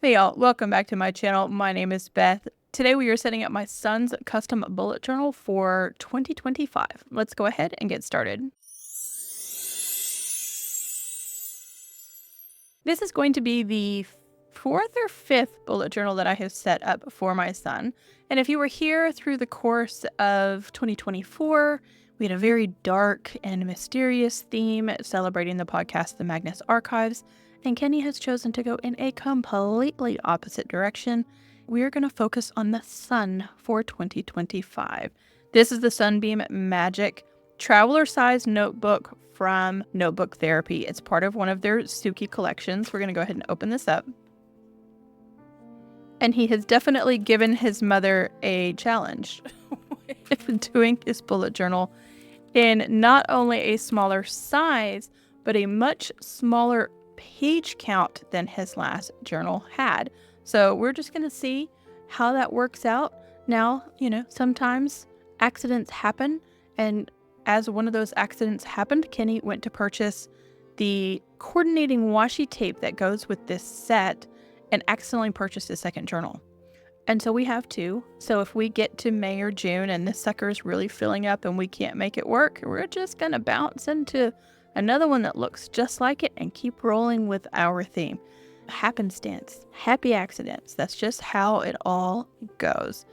Hey y'all, welcome back to my channel. My name is Beth. Today we are setting up my son's custom bullet journal for 2025. Let's go ahead and get started. This is going to be the fourth or fifth bullet journal that I have set up for my son. And if you were here through the course of 2024, we had a very dark and mysterious theme celebrating the podcast, The Magnus Archives. And Kenny has chosen to go in a completely opposite direction. We are going to focus on the sun for 2025. This is the Sunbeam Magick traveler-sized notebook from Notebook Therapy. It's part of one of their Suki collections. We're going to go ahead and open this up. And he has definitely given his mother a challenge with doing his bullet journal in not only a smaller size, but a much smaller page count than his last journal had. So we're just going to see how that works out. Now, sometimes accidents happen, and as one of those accidents happened, Kenny went to purchase the coordinating washi tape that goes with this set and accidentally purchased a second journal. And so we have two. So if we get to May or June and this sucker is really filling up and we can't make it work, we're just going to bounce into another one that looks just like it and keep rolling with our theme. Happenstance, happy accidents. That's just how it all goes.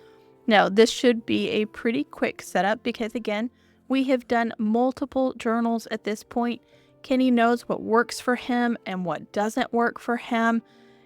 Now, this should be a pretty quick setup because, again, we have done multiple journals at this point. Kenny knows what works for him and what doesn't work for him.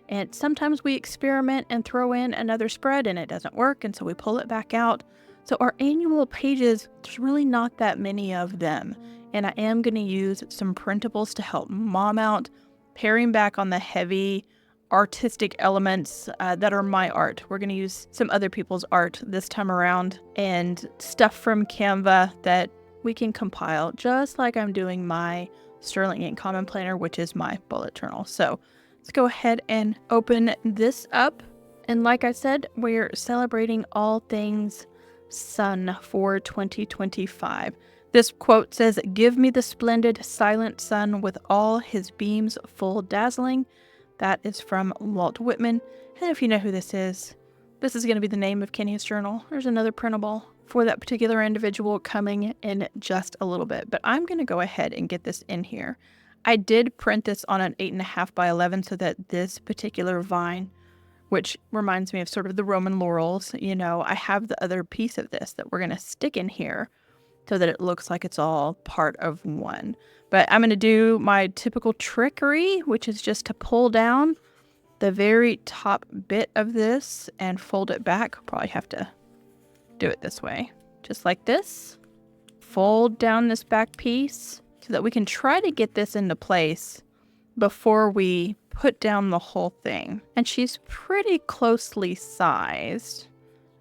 And sometimes we experiment and throw in another spread and it doesn't work, and so we pull it back out. So our annual pages, there's really not that many of them. And I am going to use some printables to help mom out, paring back on the heavy artistic elements that are my art. We're going to use some other people's art this time around and stuff from Canva that we can compile, just like I'm doing my Sterling Ink Common Planner, which is my bullet journal. So let's go ahead and open this up. And like I said, we're celebrating all things sun for 2025. This quote says, "Give me the splendid silent sun with all his beams full dazzling." That is from Walt Whitman. And if you know who this is going to be the name of Kenny's journal. There's another printable for that particular individual coming in just a little bit. But I'm going to go ahead and get this in here. I did print this on an 8.5 by 11 so that this particular vine, which reminds me of sort of the Roman laurels, I have the other piece of this that we're going to stick in here so that it looks like it's all part of one. But I'm going to do my typical trickery, which is just to pull down the very top bit of this and fold it back. I'll probably have to do it this way, just like this. Fold down this back piece so that we can try to get this into place before we put down the whole thing. And she's pretty closely sized.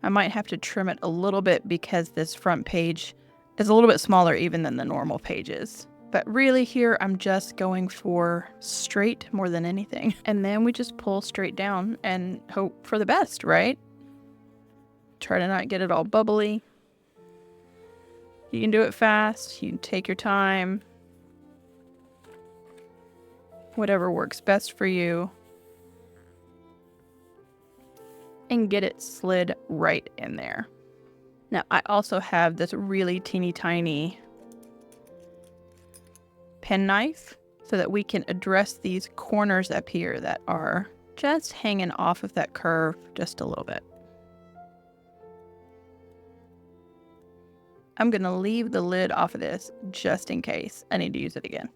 I might have to trim it a little bit because this front page is a little bit smaller even than the normal pages. But really here, I'm just going for straight more than anything. And then we just pull straight down and hope for the best, right? Try to not get it all bubbly. You can do it fast. You can take your time. Whatever works best for you. And get it slid right in there. Now, I also have this really teeny tiny penknife so that we can address these corners up here that are just hanging off of that curve just a little bit. I'm going to leave the lid off of this just in case I need to use it again.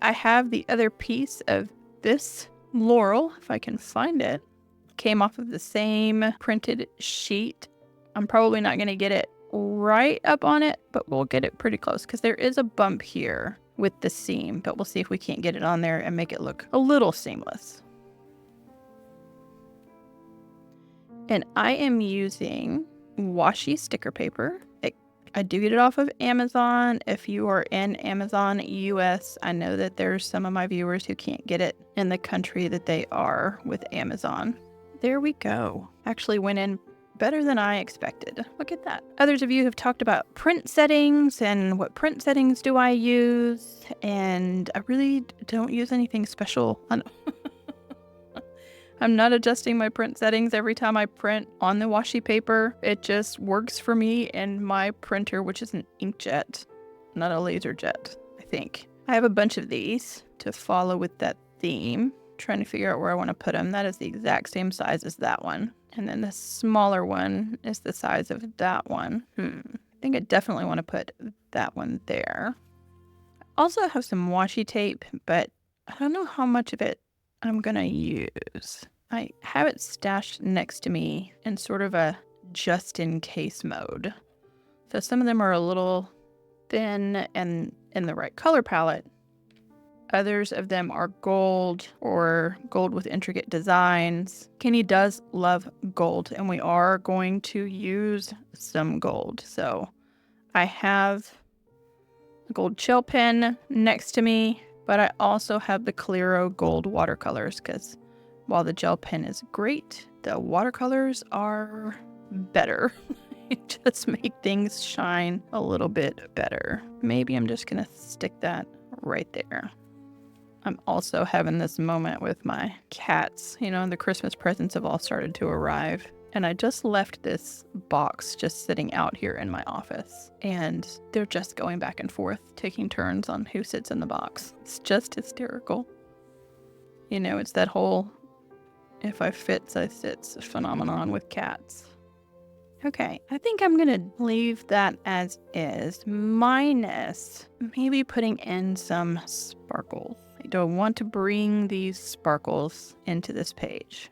I have the other piece of this laurel, if I can find it. Came off of the same printed sheet. I'm probably not going to get it right up on it, but we'll get it pretty close because there is a bump here with the seam, but we'll see if we can't get it on there and make it look a little seamless. And I am using washi sticker paper. I do get it off of Amazon. If you are in Amazon US, I know that there's some of my viewers who can't get it in the country that they are with Amazon. There we go. Actually went in better than I expected. Look at that. Others of you have talked about print settings and what print settings do I use, and I really don't use anything special. I'm not adjusting my print settings every time I print on the washi paper. It just works for me and my printer, which is an inkjet, not a laser jet, I think. I have a bunch of these to follow with that theme. Trying to figure out where I want to put them. That is the exact same size as that one. And then the smaller one is the size of that one. I think I definitely want to put that one there. I also have some washi tape, but I don't know how much of it I'm going to use. I have it stashed next to me in sort of a just-in-case mode. So some of them are a little thin and in the right color palette. Others of them are gold or gold with intricate designs. Kenny does love gold, and we are going to use some gold. So I have a gold gel pen next to me, but I also have the Clearo gold watercolors because while the gel pen is great, the watercolors are better. It just make things shine a little bit better. Maybe I'm just gonna stick that right there. I'm also having this moment with my cats. You know, the Christmas presents have all started to arrive. And I just left this box just sitting out here in my office. And they're just going back and forth, taking turns on who sits in the box. It's just hysterical. You know, it's that whole if I fits, I sits phenomenon with cats. Okay, I think I'm gonna leave that as is, minus maybe putting in some sparkles. I don't want to bring these sparkles into this page.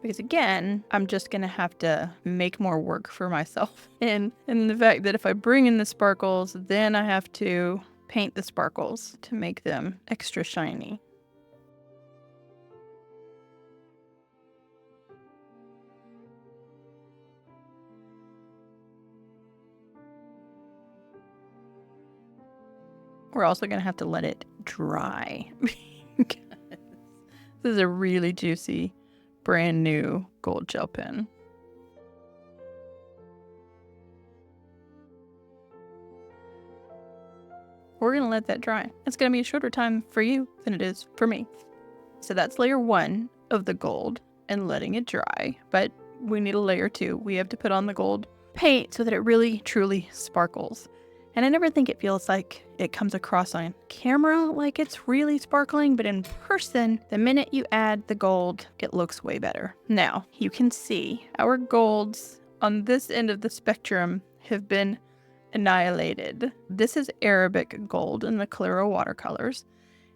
Because again, I'm just gonna have to make more work for myself. And the fact that if I bring in the sparkles, then I have to paint the sparkles to make them extra shiny. We're also going to have to let it dry because this is a really juicy, brand new gold gel pen. We're going to let that dry. It's going to be a shorter time for you than it is for me. So that's layer 1 of the gold and letting it dry. But we need a layer 2. We have to put on the gold paint so that it really, truly sparkles. And I never think it feels like it comes across on camera like it's really sparkling, but in person, the minute you add the gold, it looks way better. Now, you can see our golds on this end of the spectrum have been annihilated. This is Arabic gold in the Clearo watercolors.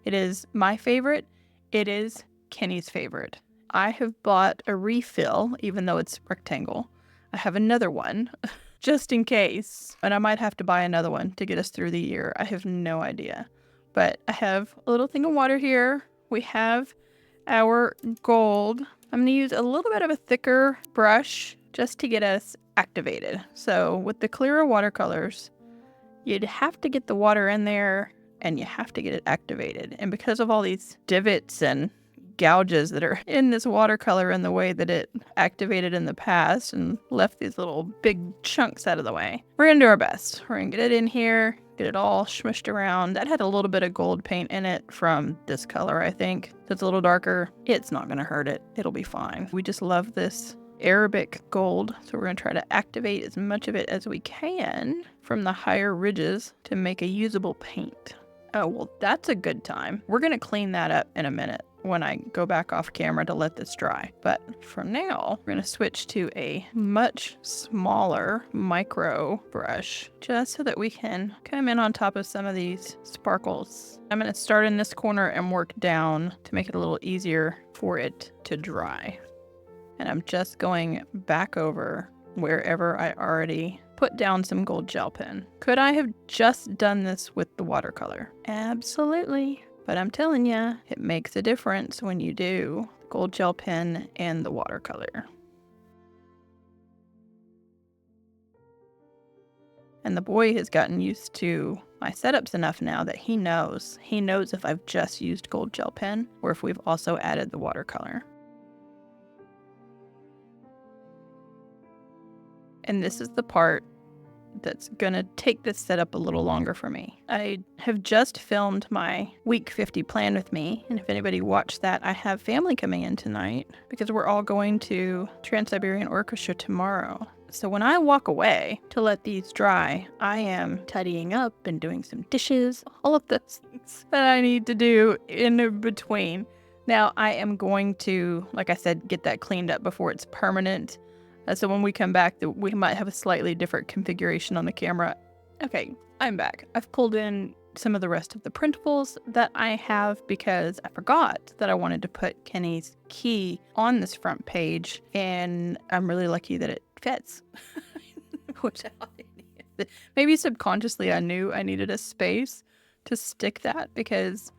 It is my favorite. It is Kenny's favorite. I have bought a refill, even though it's rectangle. I have another one. Just in case. And I might have to buy another one to get us through the year. I have no idea. But I have a little thing of water here. We have our gold. I'm going to use a little bit of a thicker brush just to get us activated. So with the Clearo watercolors, you'd have to get the water in there and you have to get it activated. And because of all these divots and gouges that are in this watercolor and the way that it activated in the past and left these little big chunks out of the way, we're gonna do our best. We're gonna get it in here, get it all smushed around. That had a little bit of gold paint in it from this color, I think. That's a little darker. It's not gonna hurt it. It'll be fine. We just love this Arabic gold, so we're gonna try to activate as much of it as we can from the higher ridges to make a usable paint. Oh, well, that's a good time. We're gonna clean that up in a minute when I go back off camera to let this dry. But for now, we're going to switch to a much smaller micro brush just so that we can come in on top of some of these sparkles. I'm going to start in this corner and work down to make it a little easier for it to dry. And I'm just going back over wherever I already put down some gold gel pen. Could I have just done this with the watercolor? Absolutely. But I'm telling you, it makes a difference when you do the gold gel pen and the watercolor. And the boy has gotten used to my setups enough now that he knows. He knows if I've just used gold gel pen or if we've also added the watercolor. And this is the part that's gonna take this setup a little longer for me. I have just filmed my week 50 plan with me, and if anybody watched that, I have family coming in tonight because we're all going to Trans-Siberian Orchestra tomorrow. So when I walk away to let these dry, I am tidying up and doing some dishes, all of the things that I need to do in between. Now, I am going to, like I said, get that cleaned up before it's permanent. So when we come back, we might have a slightly different configuration on the camera. Okay, I'm back. I've pulled in some of the rest of the printables that I have because I forgot that I wanted to put Kenny's key on this front page, and I'm really lucky that it fits. Which maybe subconsciously I knew I needed a space to stick that, because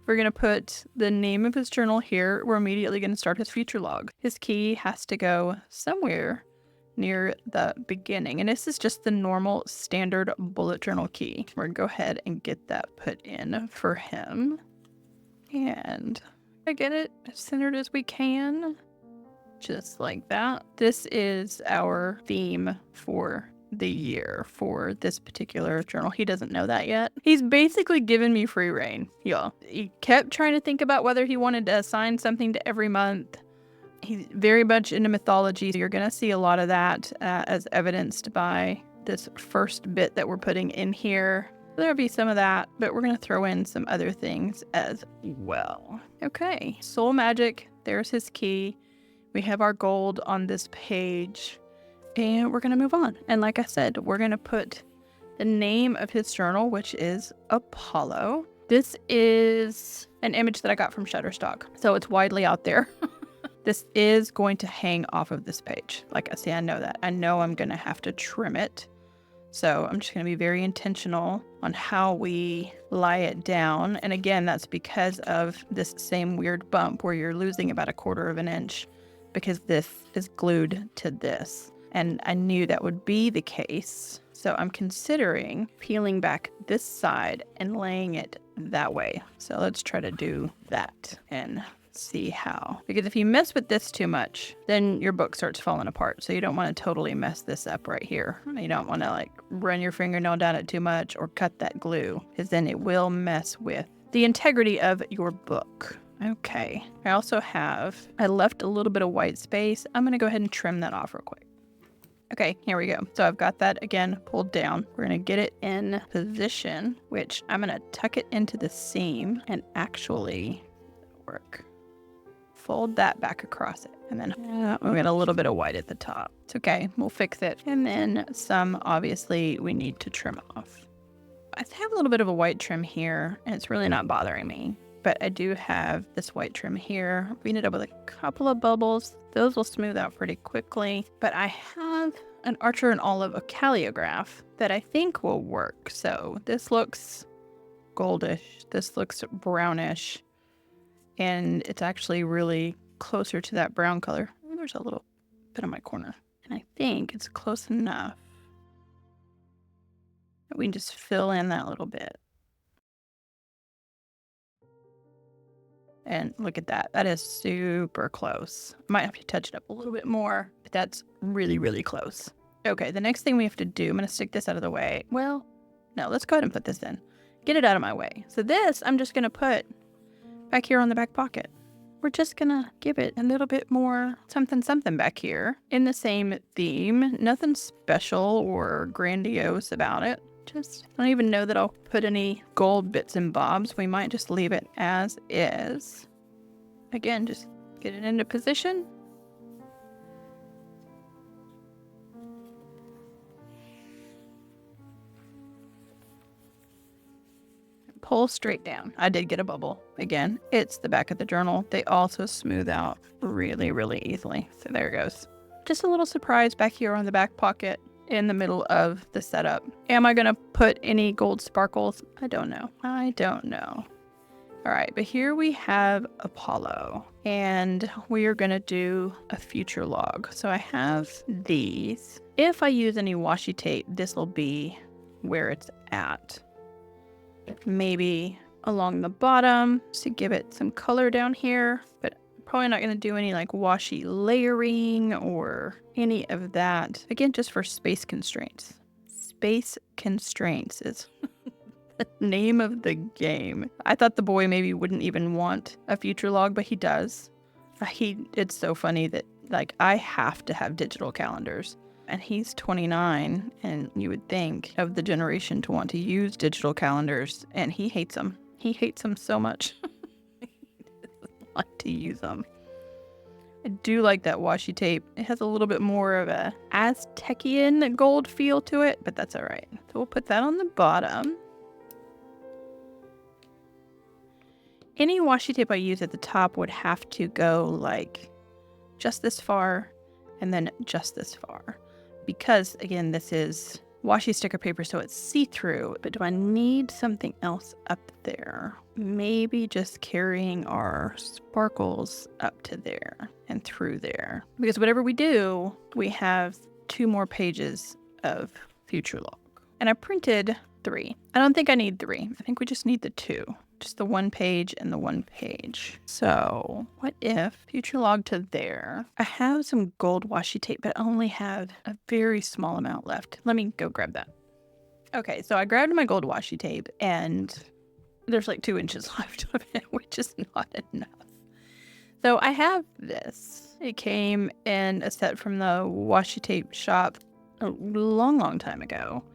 we're going to put the name of his journal here. We're immediately going to start his future log. His key has to go somewhere near the beginning. And this is just the normal standard bullet journal key. We're going to go ahead and get that put in for him. And I get it as centered as we can. Just like that. This is our theme for the year for this particular journal. He doesn't know that yet. He's basically given me free reign, y'all. He kept trying to think about whether he wanted to assign something to every month. He's very much into mythology. You're going to see a lot of that as evidenced by this first bit that we're putting in here. There'll be some of that, but we're going to throw in some other things as well. Okay, Soul Magic. There's his key. We have our gold on this page. And we're going to move on. And like I said, we're going to put the name of his journal, which is Apollo. This is an image that I got from Shutterstock, so it's widely out there. This is going to hang off of this page. Like I say, I know that. I know I'm going to have to trim it. So I'm just going to be very intentional on how we lie it down. And again, that's because of this same weird bump where you're losing about 1/4 of an inch because this is glued to this. And I knew that would be the case. So I'm considering peeling back this side and laying it that way. So let's try to do that and see how. Because if you mess with this too much, then your book starts falling apart. So you don't want to totally mess this up right here. You don't want to like run your fingernail down it too much or cut that glue, because then it will mess with the integrity of your book. Okay. I left a little bit of white space. I'm going to go ahead and trim that off real quick. Okay, here we go. So I've got that again pulled down. We're going to get it in position, which I'm going to tuck it into the seam and actually work. Fold that back across it. And then we got a little bit of white at the top. It's okay. We'll fix it. And then some, obviously, we need to trim off. I have a little bit of a white trim here, and it's really not bothering me. But I do have this white trim here. We ended up with a couple of bubbles. Those will smooth out pretty quickly. But I have an Archer and Olive Calligraph that I think will work. So this looks goldish. This looks brownish. And it's actually really closer to that brown color. There's a little bit on my corner. And I think it's close enough that we can just fill in that little bit. And look at that. That is super close. Might have to touch it up a little bit more, but that's really, really close. Okay, the next thing we have to do, I'm going to stick this out of the way. Well, no, let's go ahead and put this in. Get it out of my way. So this, I'm just going to put back here on the back pocket. We're just going to give it a little bit more something back here in the same theme. Nothing special or grandiose about it. I don't even know that I'll put any gold bits and bobs. We might just leave it as is. Again, just get it into position. Pull straight down. I did get a bubble. Again, it's the back of the journal. They also smooth out really, really easily. So there it goes. Just a little surprise back here on the back pocket in the middle of the setup. Am I going to put any gold sparkles? I don't know. All right, but here we have Apollo, and we are going to do a future log. So I have these. If I use any washi tape, this will be where it's at. Maybe along the bottom to give it some color down here, but probably not going to do any like washi layering or any of that. Again, just for space constraints. Space Constraints is the name of the game. I thought the boy maybe wouldn't even want a future log, but he does. It's so funny that, like, I have to have digital calendars. And he's 29, and you would think of the generation to want to use digital calendars, and he hates them. He hates them so much. He doesn't like to use them. I do like that washi tape. It has a little bit more of a Aztecian gold feel to it, but that's all right. So we'll put that on the bottom. Any washi tape I use at the top would have to go like just this far and then just this far. Because, again, this is washi sticker paper, so it's see-through. But do I need something else up there? Maybe just carrying our sparkles up to there and through there. Because whatever we do, we have 2 more pages of future log. And I printed 3. I don't think I need 3. I think we just need the 2. Just the 1 page and the 1 page. So what if future log to there? I have some gold washi tape, but I only have a very small amount left. Let me go grab that. Okay, so I grabbed my gold washi tape and there's like 2 inches left of it, which is not enough. So I have this. It came in a set from the washi tape shop a long time ago.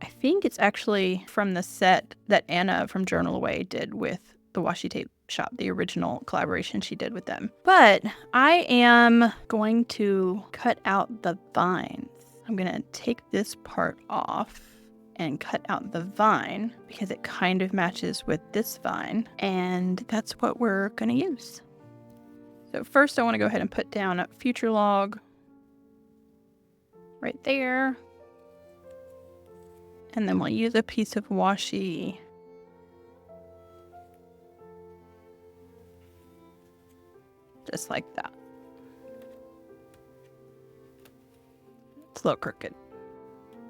I think it's actually from the set that Anna from Journal Away did with the washi tape shop, the original collaboration she did with them. But I am going to cut out the vines. I'm going to take this part off and cut out the vine because it kind of matches with this vine, and that's what we're going to use. So first I want to go ahead and put down a future log right there. And then we'll use a piece of washi just like that. It's a little crooked.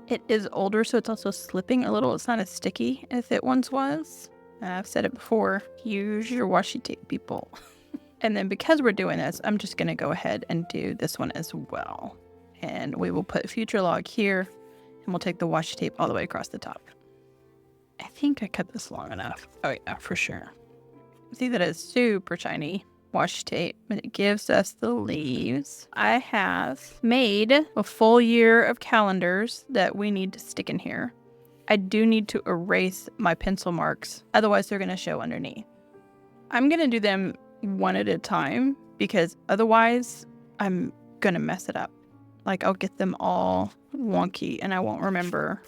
It is older, so it's also slipping a little. It's not as sticky as it once was. I've said it before, use your washi tape, people. And then because we're doing this, I'm just going to go ahead and do this one as well. And we will put future log here, and we'll take the washi tape all the way across the top. I think I cut this long enough. Oh yeah, for sure. See that it's super shiny washi tape, but it gives us the leaves. I have made a full year of calendars that we need to stick in here. I do need to erase my pencil marks, otherwise they're going to show underneath. I'm going to do them one at a time because otherwise I'm going to mess it up. Like I'll get them all wonky and I won't remember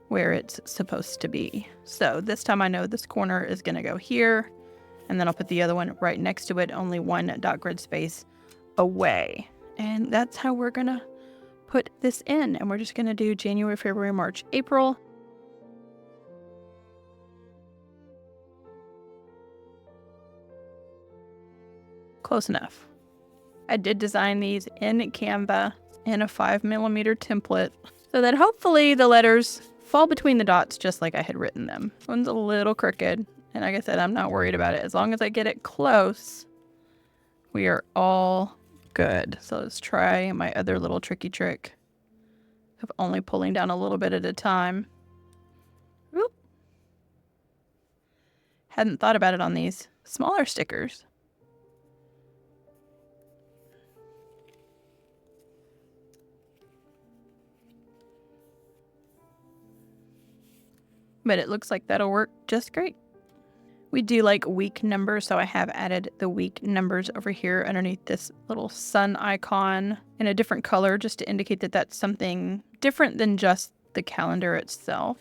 where it's supposed to be. So this time I know this corner is going to go here, and then I'll put the other one right next to it, only 1 dot grid space away. And that's how we're going to put this in. And we're just going to do January, February, March, April. Close enough. I did design these in Canva in a 5mm template so that hopefully the letters fall between the dots just like I had written them. This one's a little crooked, and like I said, I'm not worried about it. As long as I get it close, we are all good. So let's try my other little tricky trick of only pulling down a little bit at a time. Oop. Hadn't thought about it on these smaller stickers. But it looks like that'll work just great. We do like week numbers, so I have added the week numbers over here underneath this little sun icon in a different color just to indicate that that's something different than just the calendar itself.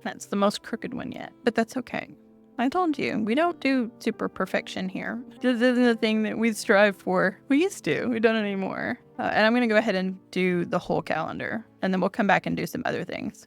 That's the most crooked one yet, but that's okay. I told you, we don't do super perfection here. This isn't a thing that we strive for. We used to. We don't anymore. And I'm going to go ahead and do the whole calendar, and then we'll come back and do some other things.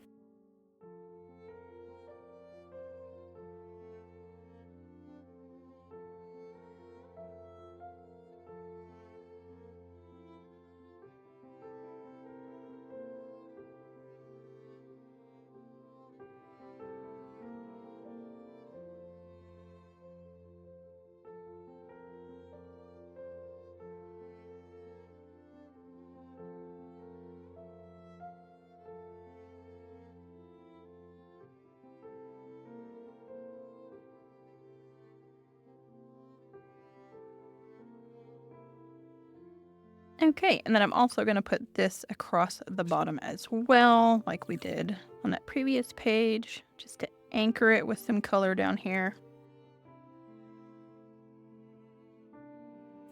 Okay, and then I'm also going to put this across the bottom as well, like we did on that previous page, just to anchor it with some color down here.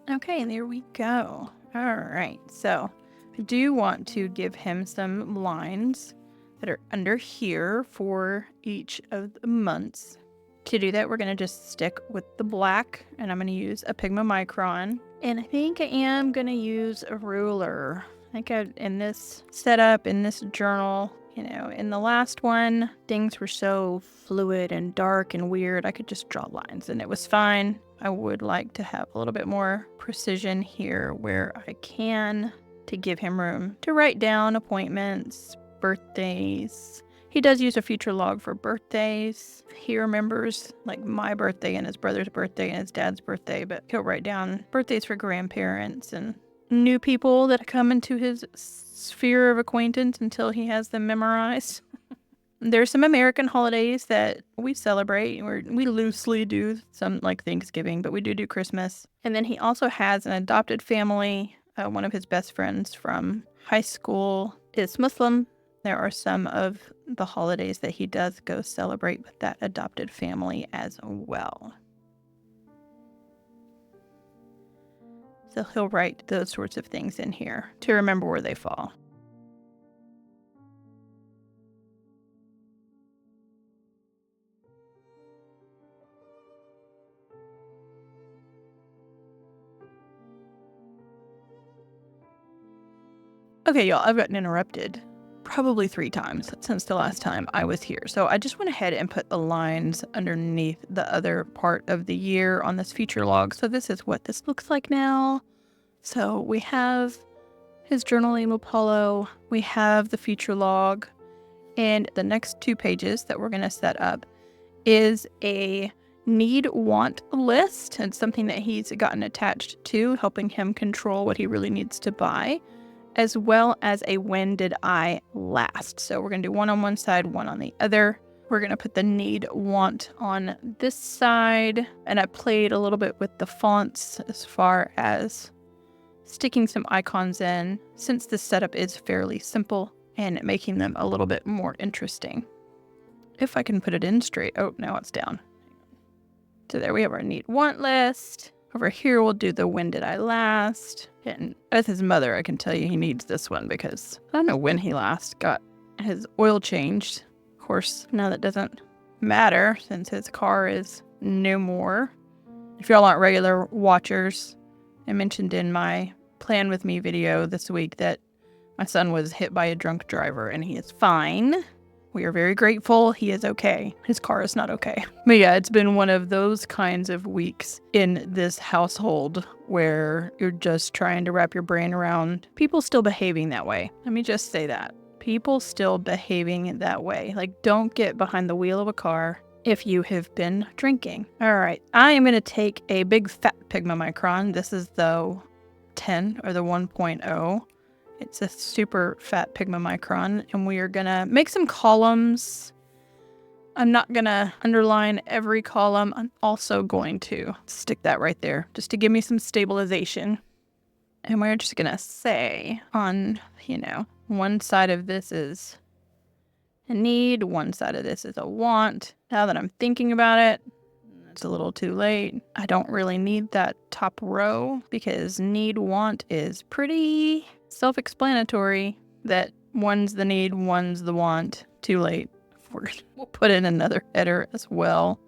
Okay, there we go. All right, so I do want to give him some lines that are under here for each of the months. To do that, we're going to just stick with the black, and I'm going to use a Pigma Micron. And I think I am going to use a ruler. I think in this setup, in this journal, you know, in the last one, things were so fluid and dark and weird, I could just draw lines and it was fine. I would like to have a little bit more precision here where I can, to give him room to write down appointments, birthdays. He does use a future log for birthdays. He remembers like my birthday and his brother's birthday and his dad's birthday, but he'll write down birthdays for grandparents and new people that come into his sphere of acquaintance until he has them memorized. There's some American holidays that we celebrate. We loosely do some like Thanksgiving, but we do Christmas. And then he also has an adopted family. One of his best friends from high school is Muslim. There are some of the holidays that he does go celebrate with that adopted family as well. So he'll write those sorts of things in here to remember where they fall. Okay, y'all, I've gotten interrupted probably 3 times since the last time I was here. So I just went ahead and put the lines underneath the other part of the year on this feature log. So this is what this looks like now. So we have his journal name Apollo, we have the feature log, and the next 2 pages that we're going to set up is a need-want list. It's something that he's gotten attached to, helping him control what he really needs to buy, as well as a when did I last. So we're going to do one on one side, one on the other. We're going to put the need-want on this side, and I played a little bit with the fonts as far as sticking some icons in, since this setup is fairly simple, and making them a little bit more interesting. If I can put it in straight. Oh, now it's down. So there we have our need-want list. Over here, we'll do the when did I last. And as his mother, I can tell you he needs this one because I don't know when he last got his oil changed. Of course, now that doesn't matter since his car is no more. If y'all aren't regular watchers, I mentioned in my Plan With Me video this week that my son was hit by a drunk driver and he is fine. We are very grateful he is okay. His car is not okay. But yeah, it's been one of those kinds of weeks in this household where you're just trying to wrap your brain around people still behaving that way. Let me just say that. People still behaving that way. Like, don't get behind the wheel of a car if you have been drinking. All right, I am going to take a big fat Pigma Micron. This is the 10 or the 1.0. It's a super fat Pigma Micron, and we are going to make some columns. I'm not going to underline every column. I'm also going to stick that right there just to give me some stabilization. And we're just going to say on, one side of this is a need, one side of this is a want. Now that I'm thinking about it, it's a little too late. I don't really need that top row because need want is pretty self-explanatory that one's the need, one's the want. Too late. We'll put in another header as well.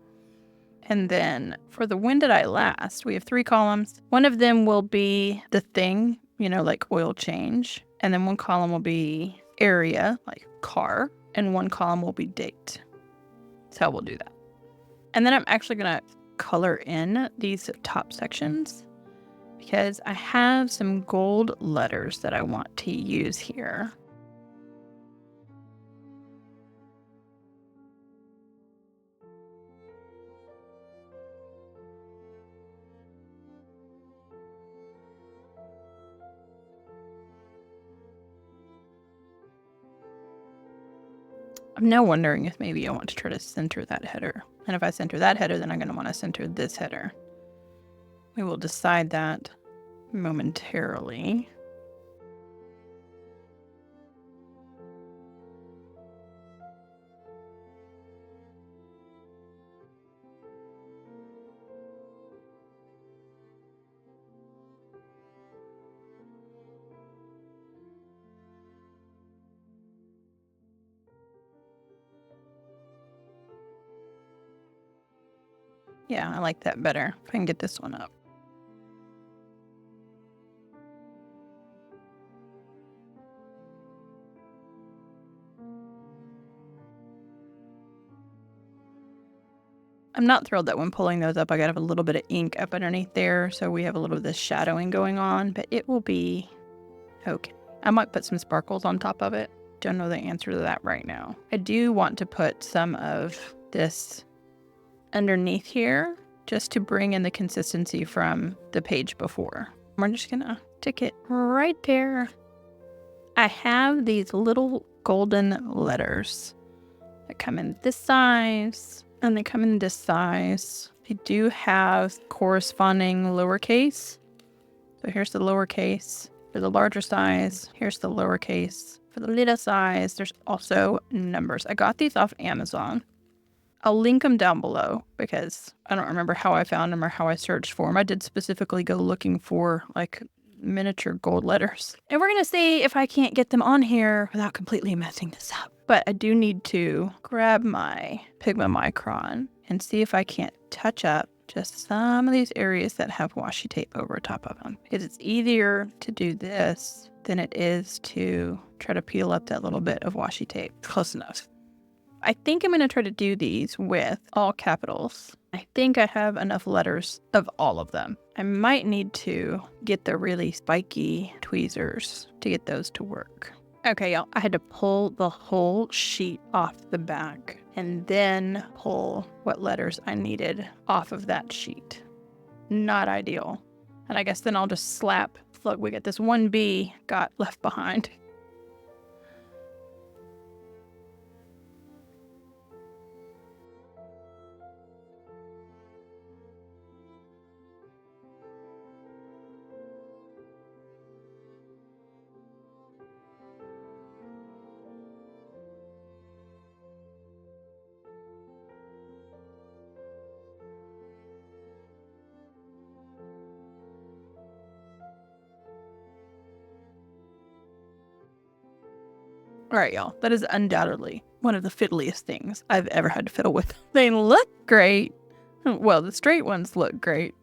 And then for the when did I last, we have 3 columns. One of them will be the thing, like oil change. And then one column will be area, like car. And one column will be date. That's how we'll do that. And then I'm actually going to color in these top sections because I have some gold letters that I want to use here. I'm now wondering if maybe I want to try to center that header. And if I center that header, then I'm going to want to center this header. We will decide that momentarily. Yeah, I like that better. If I can get this one up. I'm not thrilled that when pulling those up, I got a little bit of ink up underneath there, so we have a little of this shadowing going on, but it will be okay. I might put some sparkles on top of it. Don't know the answer to that right now. I do want to put some of this underneath here just to bring in the consistency from the page before. We're just gonna stick it right there. I have these little golden letters that come in this size and they come in this size. They do have corresponding lowercase. So here's the lowercase for the larger size. Here's the lowercase for the little size. There's also numbers. I got these off Amazon. I'll link them down below because I don't remember how I found them or how I searched for them. I did specifically go looking for like miniature gold letters. And we're going to see if I can't get them on here without completely messing this up. But I do need to grab my Pigma Micron and see if I can't touch up just some of these areas that have washi tape over top of them. Because it's easier to do this than it is to try to peel up that little bit of washi tape. Close enough. I think I'm going to try to do these with all capitals. I think I have enough letters of all of them. I might need to get the really spiky tweezers to get those to work. Okay, y'all, I had to pull the whole sheet off the back and then pull what letters I needed off of that sheet. Not ideal. And I guess then I'll just slap, look, we got this one B got left behind. All right, y'all, that is undoubtedly one of the fiddliest things I've ever had to fiddle with. They look great. Well, the straight ones look great.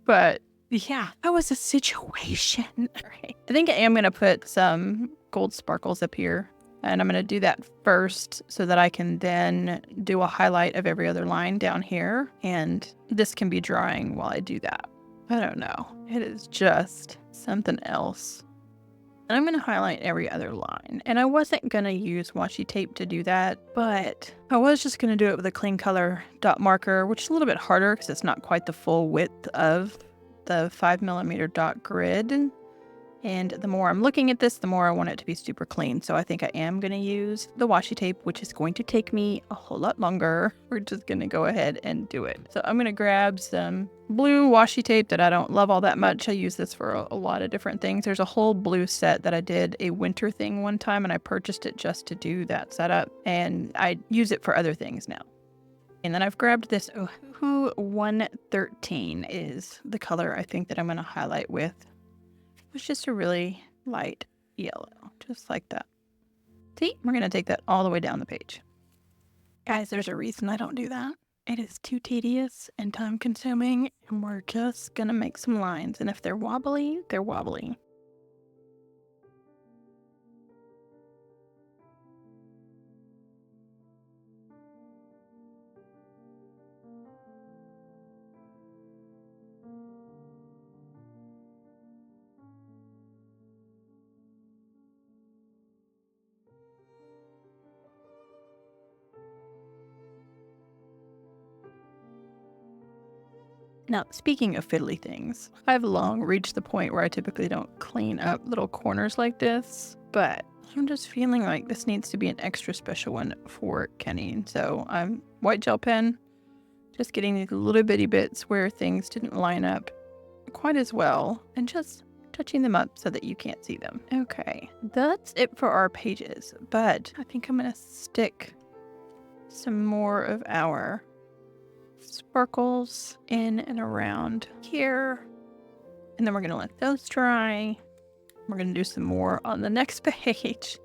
But yeah, that was a situation. Right. I think I am going to put some gold sparkles up here. And I'm going to do that first so that I can then do a highlight of every other line down here. And this can be drying while I do that. I don't know. It is just something else. And I'm going to highlight every other line. And I wasn't going to use washi tape to do that, but I was just going to do it with a clean color dot marker, which is a little bit harder because it's not quite the full width of the 5mm dot grid. And the more I'm looking at this, the more I want it to be super clean. So I think I am going to use the washi tape, which is going to take me a whole lot longer. We're just going to go ahead and do it. So I'm going to grab some blue washi tape that I don't love all that much. I use this for a lot of different things. There's a whole blue set that I did a winter thing one time, and I purchased it just to do that setup. And I use it for other things now. And then I've grabbed this Ohu 113 is the color I think that I'm going to highlight with. It's just a really light yellow, just like that. See, we're going to take that all the way down the page. Guys, there's a reason I don't do that. It is too tedious and time consuming, and we're just going to make some lines. And if they're wobbly, they're wobbly. Now, speaking of fiddly things, I've long reached the point where I typically don't clean up little corners like this, but I'm just feeling like this needs to be an extra special one for Kenny. So I'm white gel pen, just getting these little bitty bits where things didn't line up quite as well, and just touching them up so that you can't see them. Okay, that's it for our pages, but I think I'm gonna stick some more of our sparkles in and around here, and then we're going to let those dry. We're going to do some more on the next page,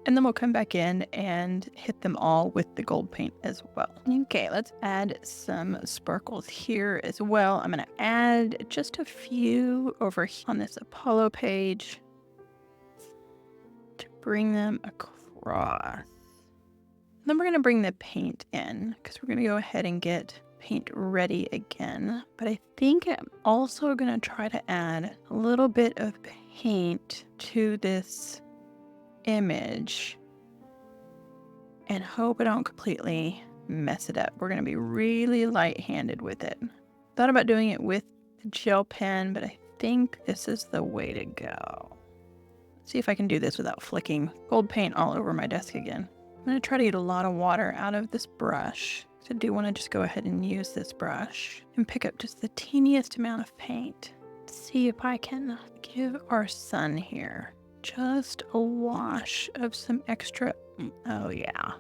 And then we'll come back in and hit them all with the gold paint as well. Okay, let's add some sparkles here as well. I'm going to add just a few over here on this Apollo page to bring them across. Then we're going to bring the paint in because we're going to go ahead and get paint ready again. But I think I'm also going to try to add a little bit of paint to this image and hope I don't completely mess it up. We're going to be really light-handed with it. Thought about doing it with the gel pen, but I think this is the way to go. Let's see if I can do this without flicking gold paint all over my desk again. I'm going to try to get a lot of water out of this brush. So I do want to just go ahead and use this brush and pick up just the teeniest amount of paint. Let's see if I can give our sun here just a wash of some extra. Oh yeah.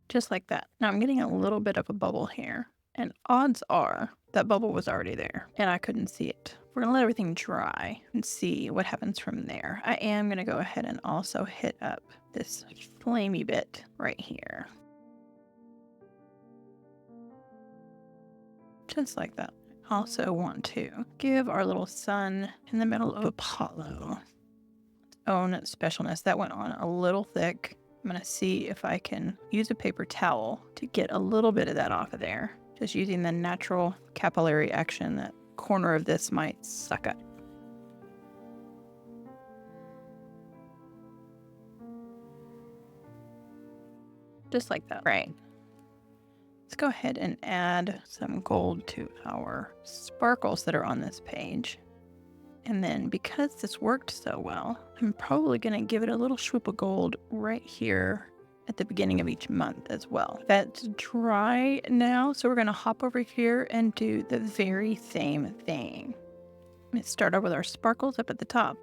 Just like that. Now I'm getting a little bit of a bubble here, and odds are that bubble was already there and I couldn't see it. We're gonna let everything dry and see what happens from there. I am gonna go ahead and also hit up this flamey bit right here. Just like that. Also want to give our little sun in the middle of Apollo its own specialness. That went on a little thick. I'm going to see if I can use a paper towel to get a little bit of that off of there. Just using the natural capillary action that corner of this might suck up. Just like that. Right. Let's go ahead and add some gold to our sparkles that are on this page. And then because this worked so well, I'm probably going to give it a little swoop of gold right here at the beginning of each month as well. That's dry now, so we're going to hop over here and do the very same thing. Let's start out with our sparkles up at the top.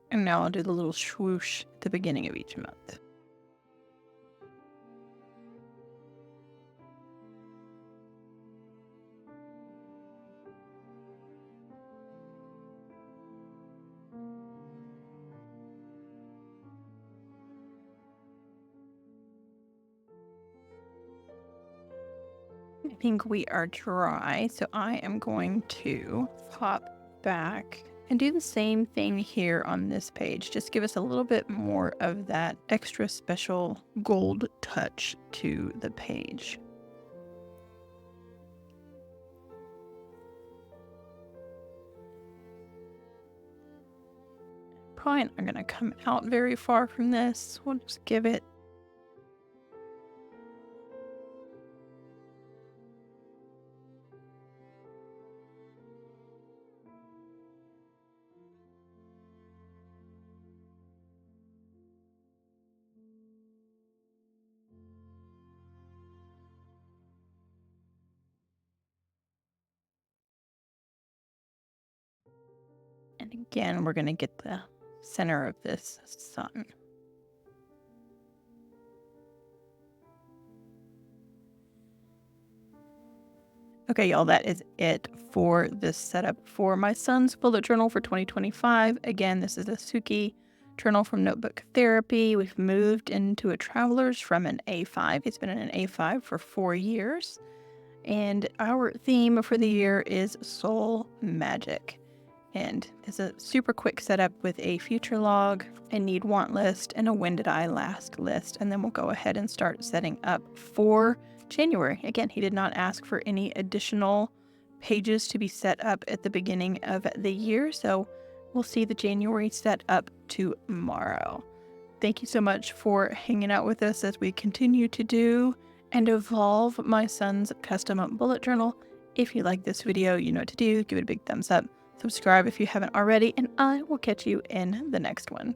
And now I'll do the little swoosh at the beginning of each month. I think we are dry, so I am going to pop back and do the same thing here on this page. Just give us a little bit more of that extra special gold touch to the page. Probably not going to come out very far from this. We'll just give it and again, we're going to get the center of this sun. Okay, y'all, that is it for this setup for my son's bullet journal for 2025. Again, this is a Suki journal from Notebook Therapy. We've moved into a Traveler's from an A5. He's been in an A5 for 4 years. And our theme for the year is Soul Magic. And it's a super quick setup with a future log, a need want list, and a when did I last list. And then we'll go ahead and start setting up for January. Again, he did not ask for any additional pages to be set up at the beginning of the year. So we'll see the January set up tomorrow. Thank you so much for hanging out with us as we continue to do and evolve my son's custom bullet journal. If you like this video, you know what to do. Give it a big thumbs up. Subscribe if you haven't already, and I will catch you in the next one.